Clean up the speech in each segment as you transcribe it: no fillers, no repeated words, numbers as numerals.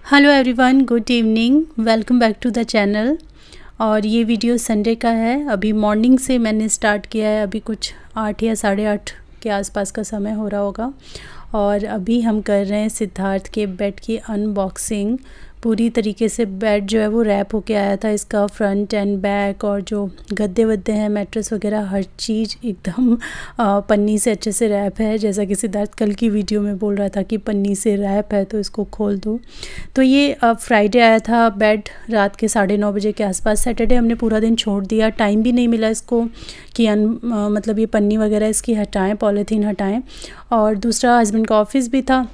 Hello everyone, good evening, welcome back to the channel. और ये video Sunday का है। अभी मॉर्निंग से मैंने स्टार्ट किया है। अभी कुछ 8 या 8:30 के आसपास का समय हो रहा होगा। और अभी हम कर रहे हैं सिद्धार्थ के बेड की अनबॉक्सिंग। पूरी तरीके से बेड जो है वो रैप होके आया था। इसका फ्रंट एंड बैक और जो गद्दे वद्दे हैं, मैट्रेस वगैरह, हर चीज़ एकदम पन्नी से अच्छे से रैप है। जैसा कि सिद्धार्थ कल की वीडियो में बोल रहा था कि पन्नी से रैप है तो इसको खोल दो। तो ये फ्राइडे आया था बेड, रात के 9:30 बजे के आसपास। सैटरडे हमने पूरा दिन छोड़ दिया, टाइम भी नहीं मिला इसको कि मतलब ये पन्नी वगैरह इसकी हटाएं, पॉलीथीन हटाएं। और दूसरा, हस्बैंड का ऑफिस भी था,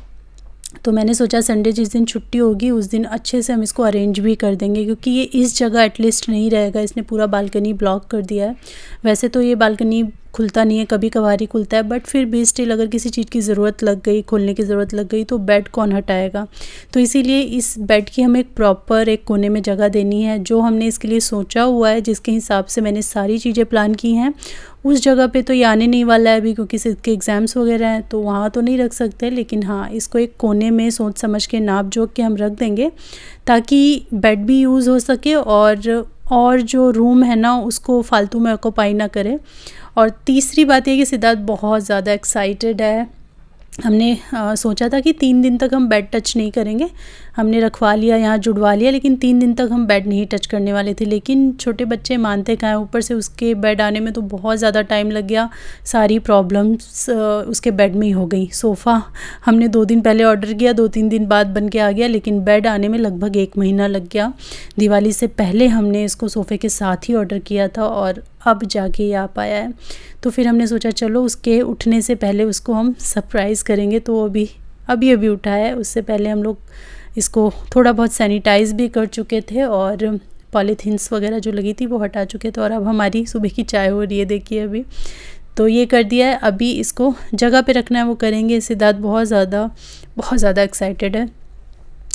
तो मैंने सोचा संडे जिस दिन छुट्टी होगी उस दिन अच्छे से हम इसको अरेंज भी कर देंगे, क्योंकि ये इस जगह एटलीस्ट नहीं रहेगा। इसने पूरा बालकनी ब्लॉक कर दिया है। वैसे तो ये बालकनी खुलता नहीं है, कभी कभार ही खुलता है, बट फिर भी स्टिल अगर किसी चीज़ की ज़रूरत लग गई, खोलने की ज़रूरत लग गई, तो बेड कौन हटाएगा। तो इसीलिए इस बेड की हमें एक प्रॉपर एक कोने में जगह देनी है। जो हमने इसके लिए सोचा हुआ है, जिसके हिसाब से मैंने सारी चीज़ें प्लान की हैं, उस जगह पे तो ये आने नहीं वाला है अभी, क्योंकि इसके एग्ज़ाम्स वगैरह हैं, तो वहाँ तो नहीं रख सकते। लेकिन हाँ, इसको एक कोने में सोच समझ के नाप जोख के हम रख देंगे, ताकि बेड भी यूज़ हो सके और जो रूम है ना उसको फालतू में ऑक्यूपाई ना करे। और तीसरी बात ये कि सिद्धार्थ बहुत ज़्यादा एक्साइटेड है। हमने सोचा था कि 3 दिन तक हम बेड टच नहीं करेंगे। हमने रखवा लिया, यहाँ जुड़वा लिया, लेकिन 3 दिन तक हम बेड नहीं टच करने वाले थे। लेकिन छोटे बच्चे मानते कहाँ हैं। ऊपर से उसके बेड आने में तो बहुत ज़्यादा टाइम लग गया। सारी प्रॉब्लम्स उसके बेड में ही हो गई। सोफ़ा हमने 2 दिन पहले ऑर्डर किया, 2-3 दिन बाद बन के आ गया, लेकिन बेड आने में लगभग 1 महीना लग गया। दिवाली से पहले हमने इसको सोफ़े के साथ ही ऑर्डर किया था और अब जाके ये आ पाया है। तो फिर हमने सोचा चलो उसके उठने से पहले उसको हम सरप्राइज़ करेंगे। तो अभी उठा है। उससे पहले हम लोग इसको थोड़ा बहुत सैनिटाइज़ भी कर चुके थे और पॉलीथीन्स वगैरह जो लगी थी वो हटा चुके थे। और अब हमारी सुबह की चाय हो रही है, देखिए अभी तो ये कर दिया है। अभी इसको जगह पे रखना है वो करेंगे। सिद्धार्थ बहुत ज़्यादा एक्साइटेड है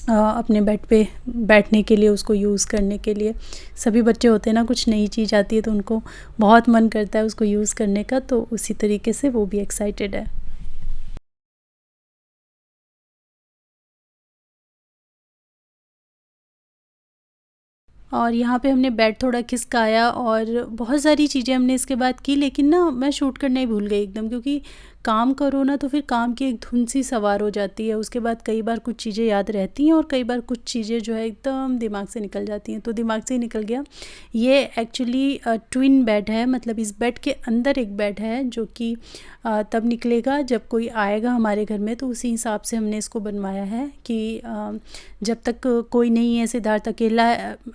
अपने बेड पे बैठने के लिए, उसको यूज़ करने के लिए। सभी बच्चे होते हैं ना, कुछ नई चीज़ आती है तो उनको बहुत मन करता है उसको यूज़ करने का, तो उसी तरीके से वो भी एक्साइटेड है। और यहाँ पे हमने बेड थोड़ा खिसकाया और बहुत सारी चीज़ें हमने इसके बाद की। लेकिन ना मैं शूट करना ही भूल गई एकदम, क्योंकि काम करो ना तो फिर काम की एक धुन सी सवार हो जाती है। उसके बाद कई बार कुछ चीज़ें याद रहती हैं और कई बार कुछ चीज़ें जो है एकदम दिमाग से निकल जाती हैं। तो दिमाग से ही निकल गया। ये एक्चुअली ट्विन बेड है, मतलब इस बेड के अंदर एक बेड है जो कि तब निकलेगा जब कोई आएगा हमारे घर में। तो उसी हिसाब से हमने इसको बनवाया है कि जब तक कोई नहीं है, सिद्धार्थ अकेला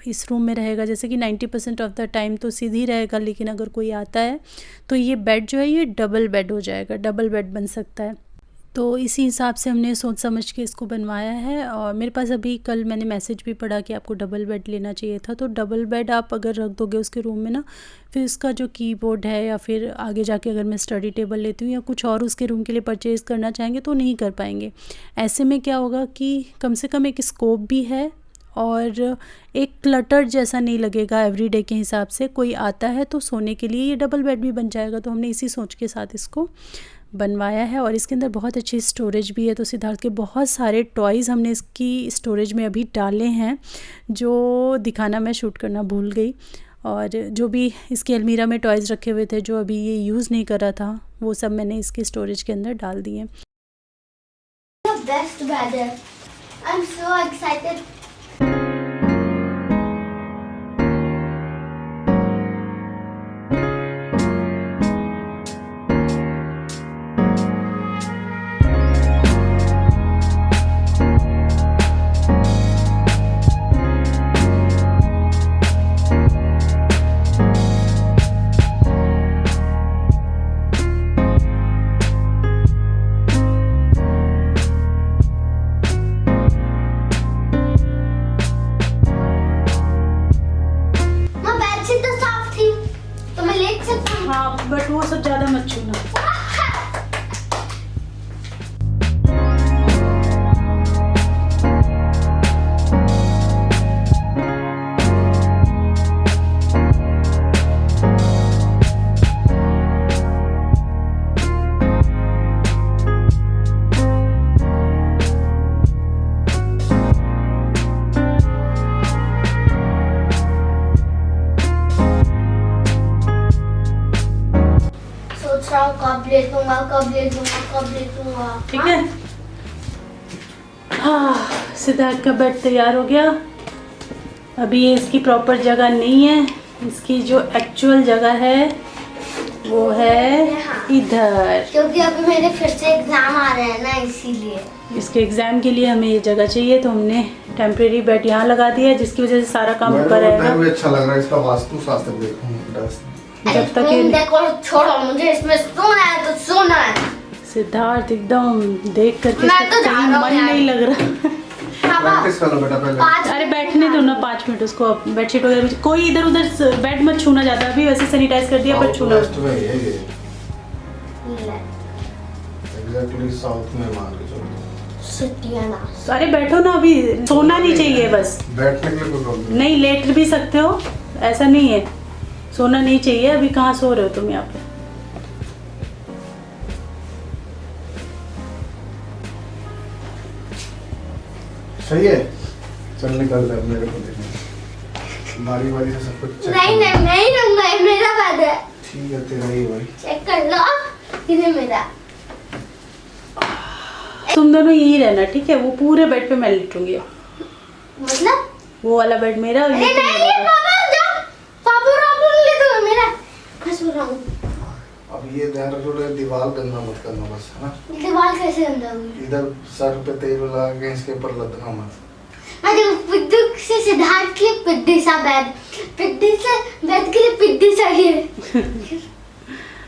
इस रूम में रहेगा। जैसे कि 90% ऑफ द टाइम तो सीधी रहेगा, लेकिन अगर कोई आता है तो ये बेड जो है ये डबल बेड हो जाएगा, डबल बेड बन सकता है। तो इसी हिसाब से हमने सोच समझ के इसको बनवाया है। और मेरे पास अभी कल मैंने मैसेज भी पढ़ा कि आपको डबल बेड लेना चाहिए था। तो डबल बेड आप अगर रख दोगे उसके रूम में ना, फिर उसका जो कीबोर्ड है या फिर आगे जाके अगर मैं स्टडी टेबल लेती हूँ या कुछ और उसके रूम के लिए परचेज़ करना चाहेंगे तो नहीं कर पाएंगे। ऐसे में क्या होगा कि कम से कम एक स्कोप भी है और एक क्लटर जैसा नहीं लगेगा। एवरीडे के हिसाब से कोई आता है तो सोने के लिए ये डबल बेड भी बन जाएगा। तो हमने इसी सोच के साथ इसको बनवाया है। और इसके अंदर बहुत अच्छी स्टोरेज भी है। तो सिद्धार्थ के बहुत सारे टॉयज़ हमने इसकी स्टोरेज में अभी डाले हैं, जो दिखाना मैं शूट करना भूल गई। और जो भी इसकी अलमीरा में टॉयज़ रखे हुए थे जो अभी ये यूज़ नहीं कर रहा था, वो सब मैंने इसकी स्टोरेज के अंदर डाल दिए। Best weather. I'm so excited. कब ले लूंगा, कब ले लूंगा, कब ले लूंगा। ठीक है। हाँ, सिद्धार्थ का बेड तैयार हो गया। अभी ये इसकी प्रॉपर जगह नहीं है, इसकी जो एक्चुअल जगह है वो है इधर, क्योंकि अभी मेरे फिर से एग्जाम आ रहे हैं ना, इसीलिए। इसके एग्जाम के लिए हमें ये जगह चाहिए, तो हमने टेम्परेरी बेड यहाँ लगा दिया है, जिसकी वजह से सारा काम ऊपर रहेगा। भी अच्छा लग रहा है, इसका वास्तु शास्त्र देखो। जब तक ये देखो, छोड़ो, मुझे इसमें सोना है तो सोना है। सिद्धार्थ एकदम देख करके मैं तो जा कहीं रहा हूँ मन यार। नहीं लग रहा। प्रैक्टिस कर लो बेटा पहले। अरे बैठने दो ना 5 मिनट उसको, बेडशीट वगैरह कोई इधर उधर बेड मत छूना जाता। अभी वैसे सैनिटाइज कर दिया, पर छूना वेस्ट में है ये, एग्जैक्टली साउथ में मान के चलो। सिटियाना। अरे बैठो ना, अभी सोना नहीं चाहिए बस। बैठने के लिए कोई प्रॉब्लम नहीं, लेट भी सकते हो, ऐसा नहीं है, सोना नहीं चाहिए। अभी कहाँ सो रहे हो तुम यहाँ पे? सही है, चल निकल रहा है मेरे को देखने, बारी बारी से सब कुछ चेक नहीं नहीं, मैं ही रहूंगा, ये मेरा बेड है। ठीक है, तेरा ही भाई। चेक कर लो, ये मेरा। तुम दोनों यही रहना, ठीक है? वो पूरे बेड पे मैं लेटूंगी। मतलब वो वाला बेड मेरा और ये अरे नहीं, तुम्हारा। पापा जाओ, पापा रोक ले दो मेरा, मैं सो रहा हूँ। अब ये ध्यान रखो, दीवार गंदा मत करना बस, है ना? दीवार कैसे अंदर हुई? इधर सर पे तेल लगा के इसके ऊपर लदना मत। मैं देखो, पिड्डू से सिद्धार्थ के लिए पिड्डी सा बेड, पिड्डी से बेड के लिए पिड्डी चाहिए।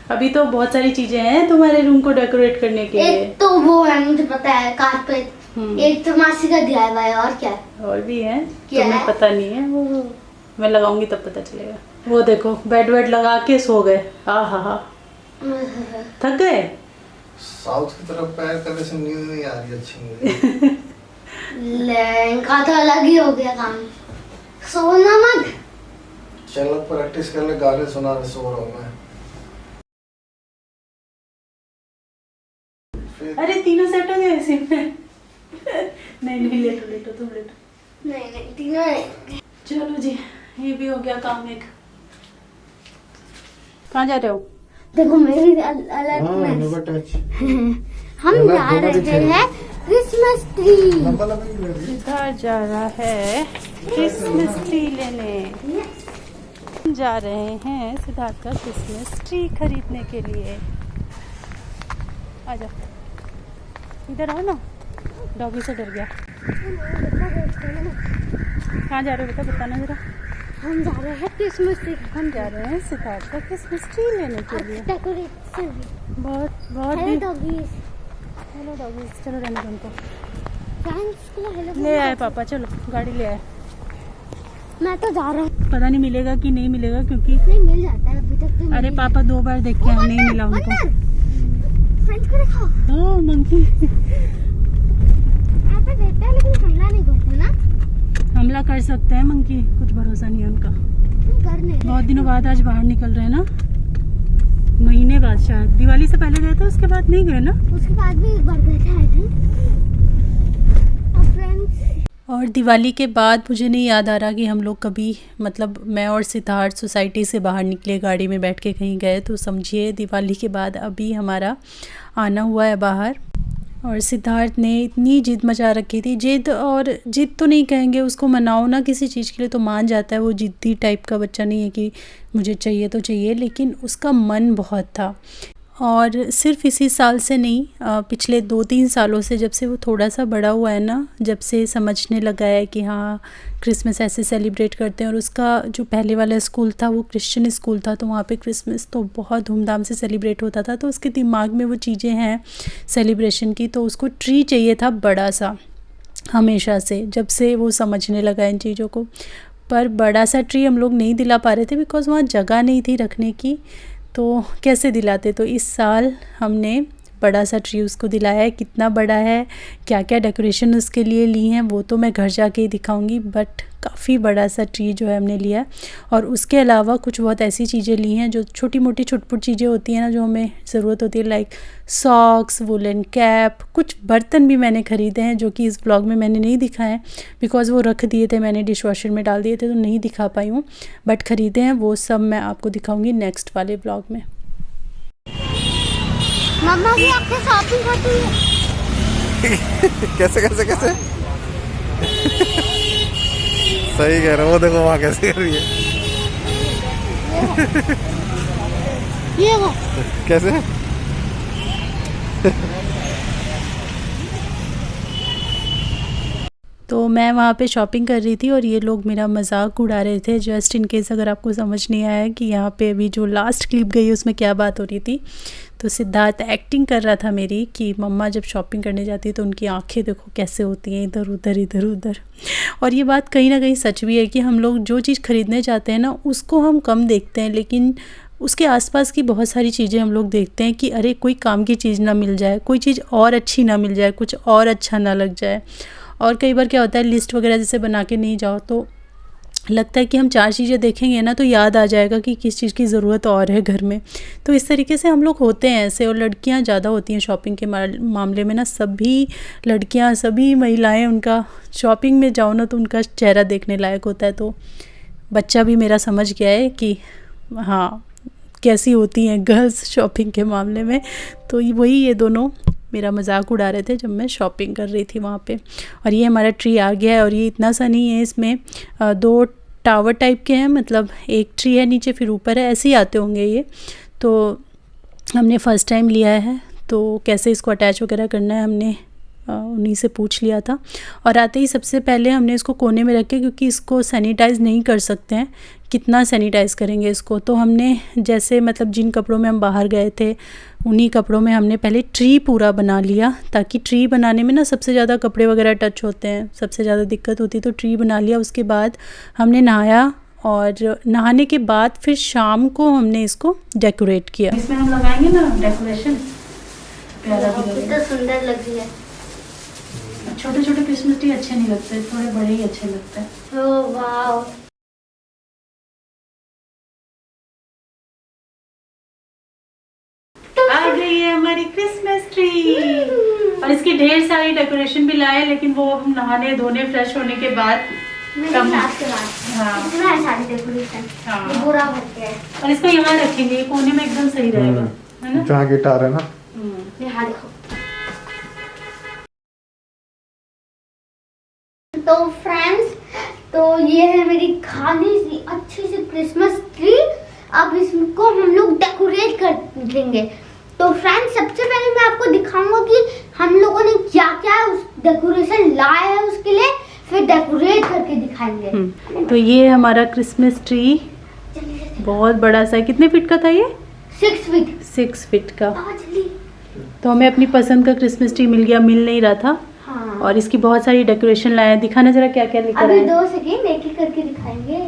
अभी तो बहुत सारी चीजें हैं तुम्हारे रूम को डेकोरेट करने के लिए। एक तो वो है, मुझे पता है, कारपेट। एक तो मासी का दिया है, और क्या है? और भी है, क्या तुम्हें है? पता नहीं है, वो मैं लगाऊंगी तब पता चलेगा। वो देखो, बेड वेड लगा के सो गए। हा थक गए। साउथ की तरफ पैर करने से नींद नहीं आ रही अच्छी मुझे। इनका तो अलग ही हो गया काम, सोना मत। चलो प्रैक्टिस कर ले, गाने सुना रहे, सो रहा हूँ मैं। अरे तीनों सेट हो गए इसी में। नहीं नहीं, लेटो लेटो, तुम लेटो। नहीं नहीं, तीनों नहीं। चलो जी, ये भी हो गया काम एक। कहाँ जा रहे हो? देखो मेरी अलग में हम जा रहे हैं क्रिसमस ट्री। सिद्धार्थ जा रहा है क्रिसमस ट्री लेने। हम जा रहे हैं सिद्धार्थ का क्रिसमस ट्री खरीदने के लिए। आ जाओ, इधर आओ ना, डॉगी से डर गया। कहाँ जा रहे हो बेटा, बताना जरा। हम जा रहे हैं क्रिसमस ट्री। हम जा रहे हैं सिद्धार्थ का क्रिसमस ट्री लेने के लिए। डेकोरेशन बहुत बहुत हेलो ही डॉगीज, हेलो डॉगीज, चलो रहने दो उनको। थैंक्स को हेलो ले आए पापा, चलो गाड़ी ले आए। मैं तो जा रहा हूँ। पता नहीं मिलेगा कि नहीं मिलेगा, क्योंकि नहीं मिल जाता है, अभी तक तो अरे पापा 2 बार देख के आए, नहीं मिला उनको। फ्रेंड्स को दिखाओ। ओह मंकी। ऐसा देते हैं लेकिन हमला नहीं करते ना। हमला कर सकते हैं मंकी, कुछ भरोसा नहीं है उनका। करने बहुत दिनों बाद आज बाहर निकल रहे हैं ना, महीने बाद, शायद दिवाली से पहले गए थे, उसके बाद नहीं गए ना। उसके बाद भी एक बार गए थे आई थिंक। और फ्रेंड्स, और दिवाली के बाद मुझे नहीं याद आ रहा कि हम लोग कभी, मतलब मैं और सिद्धार्थ सोसाइटी से बाहर निकले, गाड़ी में बैठ के कहीं गए। तो समझिए दिवाली के बाद अभी हमारा आना हुआ है बाहर। और सिद्धार्थ ने इतनी जिद मचा रखी थी, जिद तो नहीं कहेंगे, उसको मनाओ ना किसी चीज़ के लिए तो मान जाता है। वो जिद्दी टाइप का बच्चा नहीं है कि मुझे चाहिए तो चाहिए, लेकिन उसका मन बहुत था। और सिर्फ इसी साल से नहीं, पिछले 2-3 सालों से, जब से वो थोड़ा सा बड़ा हुआ है ना, जब से समझने लगा है कि हाँ क्रिसमस ऐसे सेलिब्रेट करते हैं। और उसका जो पहले वाला स्कूल था वो क्रिश्चियन स्कूल था, तो वहाँ पे क्रिसमस तो बहुत धूमधाम से सेलिब्रेट होता था। तो उसके दिमाग में वो चीज़ें हैं सेलिब्रेशन की, तो उसको ट्री चाहिए था बड़ा सा, हमेशा से, जब से वो समझने लगा इन चीज़ों को। पर बड़ा सा ट्री हम लोग नहीं दिला पा रहे थे, बिकॉज़ वहाँ जगह नहीं थी रखने की, तो कैसे दिलाते। तो इस साल हमने बड़ा सा ट्री उसको दिलाया है। कितना बड़ा है, क्या क्या डेकोरेशन उसके लिए ली हैं, वो तो मैं घर जाके ही दिखाऊंगी, बट काफ़ी बड़ा सा ट्री जो है हमने लिया है। और उसके अलावा कुछ बहुत ऐसी चीज़ें ली हैं जो छोटी मोटी छुटपुट चीज़ें होती हैं ना, जो हमें ज़रूरत होती है, लाइक सॉक्स, वुलन कैप, कुछ बर्तन भी मैंने ख़रीदे हैं जो कि इस ब्लॉग में मैंने नहीं दिखाए, बिकॉज़ वो रख दिए थे मैंने, डिश वॉशर में डाल दिए थे, तो नहीं दिखा पाई हूँ। बट ख़रीदे हैं, वो सब मैं आपको दिखाऊँगी नेक्स्ट वाले ब्लॉग में। मम्मा भी आपके शॉपिंग करती है। कैसे कैसे कैसे सही कह रहे हो, वो देखो वहाँ कैसे कर रही है। ये वो कैसे तो मैं वहाँ पे शॉपिंग कर रही थी और ये लोग मेरा मजाक उड़ा रहे थे। जस्ट इन केस अगर आपको समझ नहीं आया कि यहाँ पे अभी जो लास्ट क्लिप गई उसमें क्या बात हो रही थी, तो सिद्धार्थ एक्टिंग कर रहा था मेरी कि मम्मा जब शॉपिंग करने जाती है तो उनकी आंखें देखो कैसे होती हैं, इधर उधर इधर उधर। और ये बात कहीं ना कहीं सच भी है कि हम लोग जो चीज़ ख़रीदने जाते हैं ना उसको हम कम देखते हैं, लेकिन उसके आसपास की बहुत सारी चीज़ें हम लोग देखते हैं कि अरे कोई काम की चीज़ ना मिल जाए, कोई चीज़ और अच्छी ना मिल जाए, कुछ और अच्छा ना लग जाए। और कई बार क्या होता है, लिस्ट वगैरह जैसे बना के नहीं जाओ तो लगता है कि हम 4 चीज़ें देखेंगे ना तो याद आ जाएगा कि किस चीज़ की ज़रूरत और है घर में। तो इस तरीके से हम लोग होते हैं ऐसे। और लड़कियां ज़्यादा होती हैं शॉपिंग के मामले में ना, सभी लड़कियां सभी महिलाएं उनका शॉपिंग में जाओ ना तो उनका चेहरा देखने लायक होता है। तो बच्चा भी मेरा समझ गया है कि हाँ कैसी होती हैं गर्ल्स शॉपिंग के मामले में। तो वही ये दोनों मेरा मजाक उड़ा रहे थे जब मैं शॉपिंग कर रही थी वहाँ पे। और ये हमारा ट्री आ गया है और ये इतना सा नहीं है, इसमें 2 टावर टाइप के हैं, मतलब एक ट्री है नीचे फिर ऊपर है, ऐसे ही आते होंगे ये। तो हमने फ़र्स्ट टाइम लिया है तो कैसे इसको अटैच वगैरह करना है हमने उन्हीं से पूछ लिया था। और आते ही सबसे पहले हमने इसको कोने में रखे क्योंकि इसको सैनिटाइज़ नहीं कर सकते हैं, कितना सैनिटाइज़ करेंगे इसको। तो हमने जैसे मतलब जिन कपड़ों में हम बाहर गए थे उन्हीं कपड़ों में हमने पहले ट्री पूरा बना लिया, ताकि ट्री बनाने में ना सबसे ज़्यादा कपड़े वगैरह टच होते हैं, सबसे ज़्यादा दिक्कत होती है। तो ट्री बना लिया, उसके बाद हमने नहाया और नहाने के बाद फिर शाम को हमने इसको डेकोरेट किया। इसमें हम लगाएंगे ना डेकोरेशन, प्यारा भी लगेगा। कितना सुंदर लग रही है। छोटे छोटे क्रिसमस ट्री अच्छे नहीं लगते, थोड़े बड़े ही अच्छे लगते हैं। ओह वाओ, आ गई है हमारी क्रिसमस ट्री। और इसकी ढेर सारी डेकोरेशन भी लाए, लेकिन वो हम नहाने धोने फ्रेश होने के बाद मेरे क्लास के बाद हाँ इतना है सारी डेकोरेशन। हाँ। ये पूरा भर के है। और इसको यहाँ रखेंगे, कोने में एकदम सही रहेगा, है ना। जहाँ गिटार है ना। यहाँ देखो। तो फ्रेंड्स, तो ये है मेरी खाली सी अच्छी सी क्रिसमस ट्री। अब इसको हम लोग डेकोरेट कर देंगे। तो फ्रेंड्स, सबसे पहले मैं आपको दिखाऊंगा कि हम लोगों ने क्या क्या उस डेकोरेशन लाया है उसके लिए, फिर डेकोरेट करके दिखाएंगे। तो ये हमारा क्रिसमस ट्री बहुत बड़ा सा है। कितने फीट का था ये? 6 फीट। 6 फीट का। जल्दी। तो हमें अपनी पसंद का क्रिसमस ट्री मिल गया, मिल नहीं रहा था। हाँ। और इसकी बहुत सारी डेकोरेशन लाए हैं। दिखाना जरा क्या क्या लेकर अभी आए। 2 सेकेंड एक एक करके दिखाएंगे।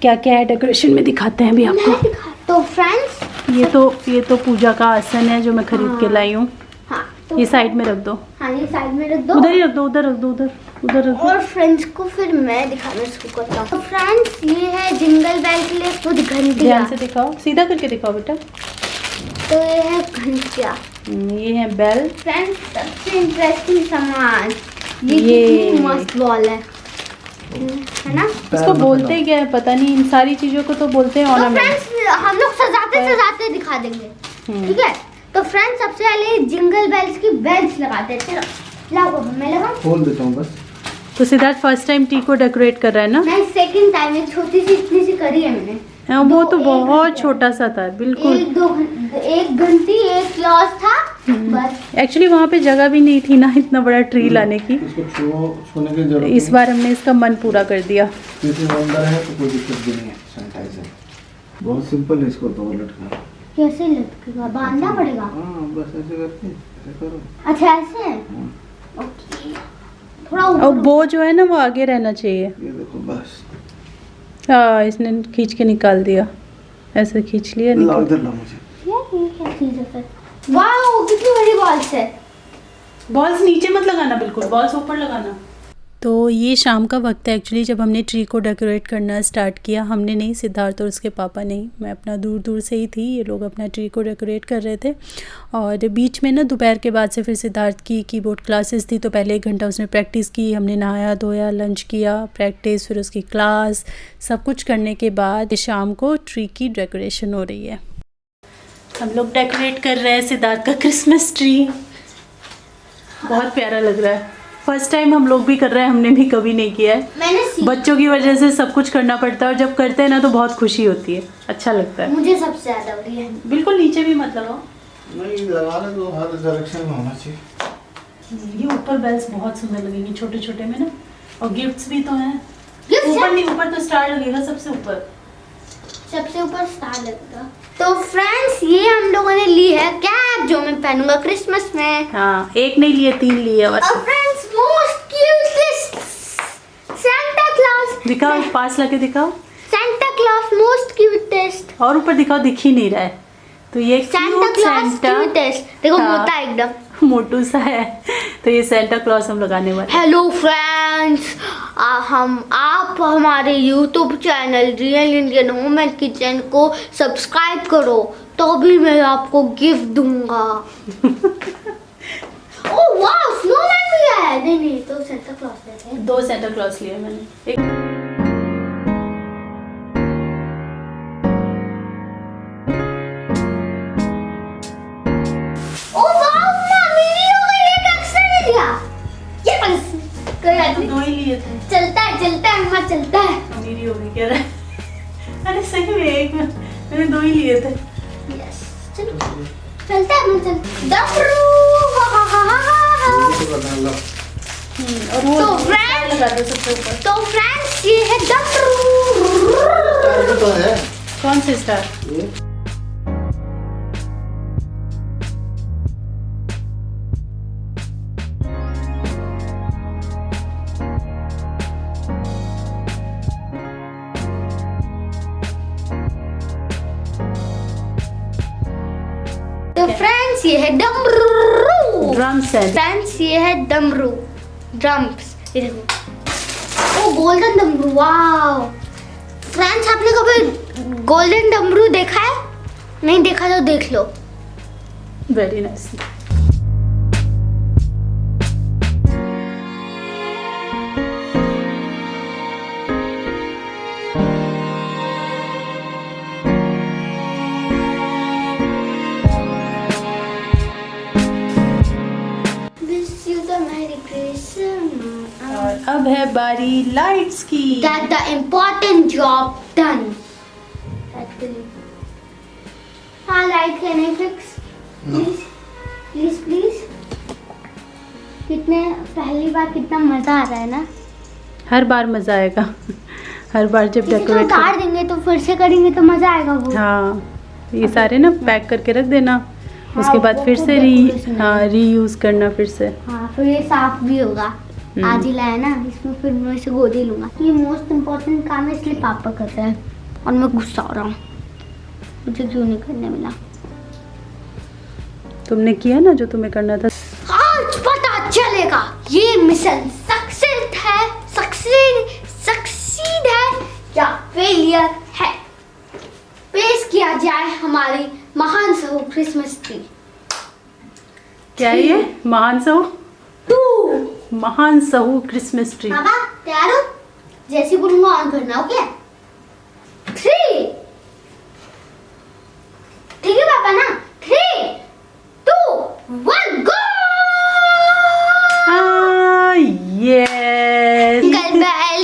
क्या क्या है डेकोरेशन में दिखाते हैं अभी आपको। मैं दिखा। तो फ्रेंड्स, ये तो पूजा का आसन है जो मैं खरीद के लाई हूँ। हाँ, तो ये साइड में रख दो, हाँ ये साइड में रख दो। उधर ही रख दो, उधर रख दो, उधर रख दो। और फ्रेंड्स को फिर मैं दिखाना शुरू करता हूँ। तो फ्रेंड्स, ये है जिंगल बेल के लिए खुद घंटिया। ध्यान से दिखाओ, सीधा करके दिखाओ बेटा। तो ये है घंटिया। ये है बेल। फ्रेंड्स, सबसे इंटरेस्टिंग सामान ये ये कितनी मस्त बॉल है ना। इसको बोलते क्या है पता नहीं, इन सारी चीजों को तो बोलते हैं तो ऑर्नामेंट। फ्रेंड्स, हम लोग सजाते दिखा देंगे, ठीक है। तो फ्रेंड्स, सबसे पहले जिंगल बेल्स की बेल्स लगाते हैं। चलो लाओ, मैं लगाऊं। खोल देता हूँ बस। तो सिद्धार्थ फर्स्ट टाइम टी को डेकोरेट कर रहा है ना। मैं सेकंड टाइम एक छोटी सी इतनी सी करी है मैंने। हाँ, वो तो बहुत छोटा सा था बिल्कुल। एक घंटी एक क्लॉथ था बस। एक्चुअली वहाँ पे जगह भी नहीं थी ना इतना बड़ा ट्री लाने की। इसको छूने की जरूरत इस बार हमने इसका मन पूरा कर दिया। क्योंकि वो अंदर है तो कोई दिक्कत भी नहीं है। सैनिटाइजर बहुत सिंपल है, इसको तो लटका। कैसे लटकेगा? बांधना पड़ेगा। हाँ बस ऐसे करके ऐसे करो। अच्छा ऐसे है। ओके, थोड़ा और ऊपर। वो जो है ना वो आगे रहना चाहिए। ये देखो बस। हाँ, इसने खींच के निकाल दिया, ऐसे खींच लिया लाओ निकाल। इधर लाओ मुझे। ये क्या चीज है फिर? वाओ, कितनी बड़ी बॉल्स है। बॉल्स नीचे मत लगाना, बिल्कुल बॉल्स ऊपर लगाना। तो ये शाम का वक्त है एक्चुअली जब हमने ट्री को डेकोरेट करना स्टार्ट किया। हमने नहीं, सिद्धार्थ और उसके पापा नहीं, मैं अपना दूर दूर से ही थी। ये लोग अपना ट्री को डेकोरेट कर रहे थे। और बीच में ना दोपहर के बाद से फिर सिद्धार्थ की कीबोर्ड क्लासेस थी, तो पहले 1 घंटा उसने प्रैक्टिस की। हमने नहाया धोया, लंच किया, प्रैक्टिस, फिर उसकी क्लास, सब कुछ करने के बाद शाम को ट्री की डेकोरेशन हो रही है। हम लोग डेकोरेट कर रहे हैं सिद्धार्थ का क्रिसमस ट्री। बहुत प्यारा लग रहा है। फर्स्ट टाइम हम लोग भी कर रहे हैं, हमने भी कभी नहीं किया है। मैंने बच्चों की वजह से सब कुछ करना पड़ता है और जब करते हैं ना तो बहुत खुशी होती है, अच्छा लगता है। मुझे सबसे ज्यादा हो रही है। बिल्कुल नीचे भी मत लगाओ, नहीं लगाना तो हर डायरेक्शन में होना चाहिए। ये ऊपर बेल्स बहुत सुंदर लगेंगे छोटे छोटे में ना, और गिफ्ट्स भी तो हैं। Gifts ऊपर हैं? नहीं, ऊपर तो स्टार लगेगा सबसे ऊपर। सबसे ऊपर स्टार लगता। तो फ्रेंड्स ये हम लोगों ने ली है कैप जो मैं पहनूंगा क्रिसमस में। हाँ, एक नहीं लिए, 3 लिए। और friends most cutest Santa Claus. दिखाओ, पास लाके दिखाओ। Santa Claus most cutest. और ऊपर दिखाओ, दिख ही नहीं रहा है। तो ये Santa cute clause Santa cutest. देखो हाँ। मोटा एकदम। मोटू सा है। तो ये सेंटा क्लॉज हम लगाने वाले हैं। हेलो फ्रेंड्स, आप हमारे YouTube channel real Indian home and kitchen को सब्सक्राइब करो तो भी मैं आपको गिफ्ट दूंगा। ओह वाओ, स्नोमैन भी है। नहीं तो सांता क्लॉज लेते हैं। 2 सेंटा क्लॉज लिए मैंने। एक ओह वाओ, मेरी हो गई, एक एक्स्ट्रा ले लिया। यस, कोई बात तो नहीं। 2 ही लिए थे। चलता है अम्मा, चलता है। मेरी हो गई, कह रहा है। अरे सही में एक मैंने 2 ही लिए थे। यस, चलो चलता है अम्मा, चल। डमरू, हा हा हा हा। तो बना लो। और वो तो स्टार friends- लगा दो सबसे ऊपर। तो फ्रेंड्स ये है डमरू। स्टार तो है कौन से स्टार? ये। तो फ्रेंड्स ये है डमरू। Drum set. फ्रेंड्स ये है डमरू, ड्रम्स। ये देखो, ओ गोल्डन डमरू, वाओ। फ्रेंड्स आपने कभी गोल्डन डमरू देखा है? नहीं देखा तो देख लो। Very nice. Wish you the Merry Christmas. और अब है बारी लाइट्स की। Get the important job done. Actually. हाँ, लाइट है नहीं फिक्स। No. प्लीज। कितने पहली बार कितना मजा आ रहा है ना। हर बार मजा आएगा। हर बार जब इसे तो डेकोरेट उतार देंगे तो फिर से करेंगे तो मजा आएगा वो। हाँ, ये सारे ना पैक करके रख देना। हाँ, उसके बाद वो फिर तो से decoration है। रीयूज करना फिर से। हाँ, फिर ये साफ भी होगा। आज ही लाया ना, इसमें फिर मैं इसे गोदी लूंगा। ये मोस्ट इम्पोर्टेंट काम है इसलिए पापा कर रहे हैं और मैं गुस्सा हो रहा हूँ, मुझे क्यों नहीं करने मिला। तुमने किया ना जो तुम्हें करना था। आज पता चलेगा ये मिशन सक्सीड है या फेलियर है। पेश किया जाए हमारी महान सहू क्रिसमस ट्री। क्या है ये? महान सहू? महान सहू क्रिसमस ट्री। पापा तैयार हो? जैसे बोलूंगा ऑन करना, ओके? 3 ठीक है पापा ना? 3 2 1 go. Yes.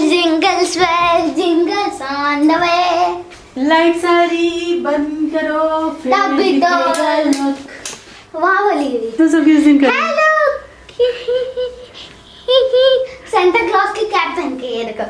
Jingles bells jingles on the way. Light सारी बंद करो फिर तभी तो दिखेगा नक। वाह वाली तो सब किस दिन करें? हेलो। सांता क्लॉज की कैप पहन के ये देखो।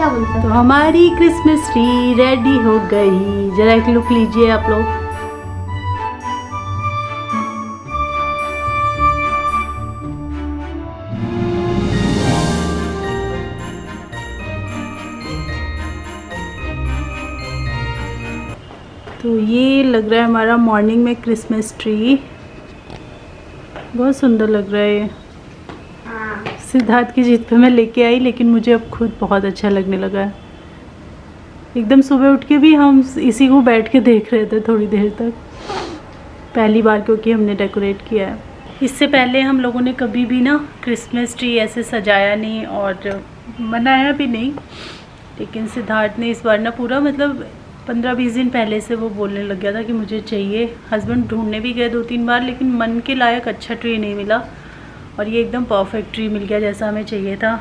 क्या बोलते तो हो? हमारी क्रिसमस ट्री रेडी हो गई। जरा एक लुक लीजिए आप लोग। तो ये लग रहा है हमारा मॉर्निंग में क्रिसमस ट्री। बहुत सुंदर लग रहा है ये। हाँ। सिद्धार्थ की जिद पे मैं लेके आई, लेकिन मुझे अब खुद बहुत अच्छा लगने लगा है। एकदम सुबह उठ के भी हम इसी को बैठ के देख रहे थे थोड़ी देर तक, पहली बार क्योंकि हमने डेकोरेट किया है। इससे पहले हम लोगों ने कभी भी ना क्रिसमस ट्री ऐसे सजाया नहीं और मनाया भी नहीं, लेकिन सिद्धार्थ ने इस बार ना पूरा मतलब 15-20 दिन पहले से वो बोलने लग गया था कि मुझे चाहिए। हस्बैंड ढूंढने भी गए 2-3 बार, लेकिन मन के लायक अच्छा ट्री नहीं मिला और ये एकदम परफेक्ट ट्री मिल गया जैसा हमें चाहिए था।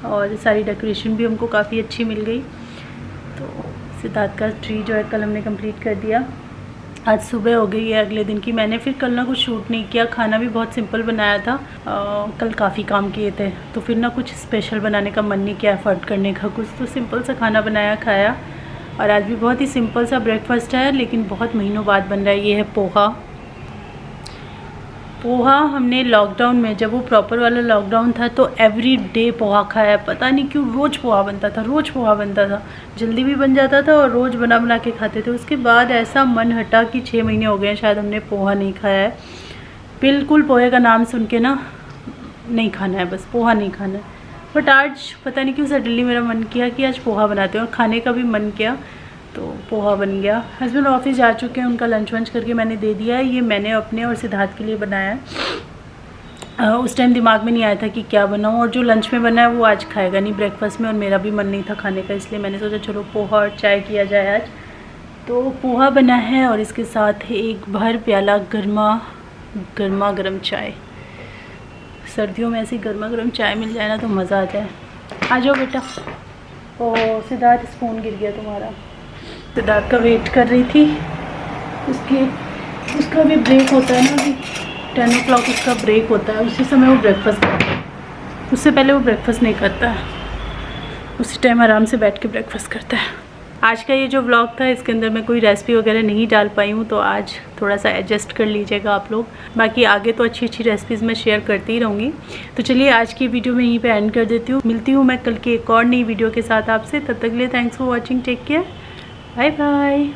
और सारी डेकोरेशन भी हमको काफ़ी अच्छी मिल गई। तो सिद्धार्थ का ट्री जो है कल हमने कंप्लीट कर दिया। आज सुबह हो गई है अगले दिन की। मैंने फिर कल ना कुछ शूट नहीं किया, खाना भी बहुत सिंपल बनाया था। कल काफ़ी काम किए थे तो फिर ना कुछ स्पेशल बनाने का मन नहीं किया, एफर्ट करने का। कुछ तो सिंपल सा खाना बनाया, खाया। और आज भी बहुत ही सिंपल सा ब्रेकफास्ट है, लेकिन बहुत महीनों बाद बन रहा है। ये है पोहा। पोहा हमने लॉकडाउन में, जब वो प्रॉपर वाला लॉकडाउन था, तो एवरी डे पोहा खाया। पता नहीं क्यों रोज़ पोहा बनता था, रोज़ पोहा बनता था। जल्दी भी बन जाता था और रोज़ बना बना के खाते थे। उसके बाद ऐसा मन हटा कि 6 महीने हो गए हैं शायद हमने पोहा नहीं खाया है। बिल्कुल पोहे का नाम सुन के ना नहीं खाना है, बस पोहा नहीं खाना है। बट आज पता नहीं क्यों सडनली मेरा मन किया कि आज पोहा बनाते हैं, और खाने का भी मन किया तो पोहा बन गया। हस्बैंड ऑफिस जा चुके हैं, उनका लंच वंच करके मैंने दे दिया है। ये मैंने अपने और सिद्धार्थ के लिए बनाया है। उस टाइम दिमाग में नहीं आया था कि क्या बनाऊँ, और जो लंच में बना है वो आज खाएगा नहीं ब्रेकफास्ट में, और मेरा भी मन नहीं था खाने का, इसलिए मैंने सोचा चलो पोहा और चाय किया जाए आज। तो पोहा बना है और इसके साथ एक भर प्याला गर्मा गर्म चाय। सर्दियों में ऐसी गर्मा गर्म चाय मिल जाए ना तो मज़ा आ जाए। आ जाओ बेटा। ओ सिद्धार्थ, स्पून गिर गया तुम्हारा। सिद्धार्थ का वेट कर रही थी, उसका भी ब्रेक होता है ना, अभी 10 o'clock उसका ब्रेक होता है। उसी समय वो ब्रेकफास्ट करता है, उससे पहले वो ब्रेकफास्ट नहीं करता है। उसी टाइम आराम से बैठ के ब्रेकफास्ट करता है। आज का ये जो व्लॉग था, इसके अंदर मैं कोई रेसिपी वगैरह नहीं डाल पाई हूँ, तो आज थोड़ा सा एडजस्ट कर लीजिएगा आप लोग। बाकी आगे तो अच्छी अच्छी रेसिपीज़ मैं शेयर करती ही रहूँगी। तो चलिए आज की वीडियो में यहीं पे एंड कर देती हूँ। मिलती हूँ मैं कल की एक और नई वीडियो के साथ आपसे। तब तक के लिए thanks for watching, take care, bye bye.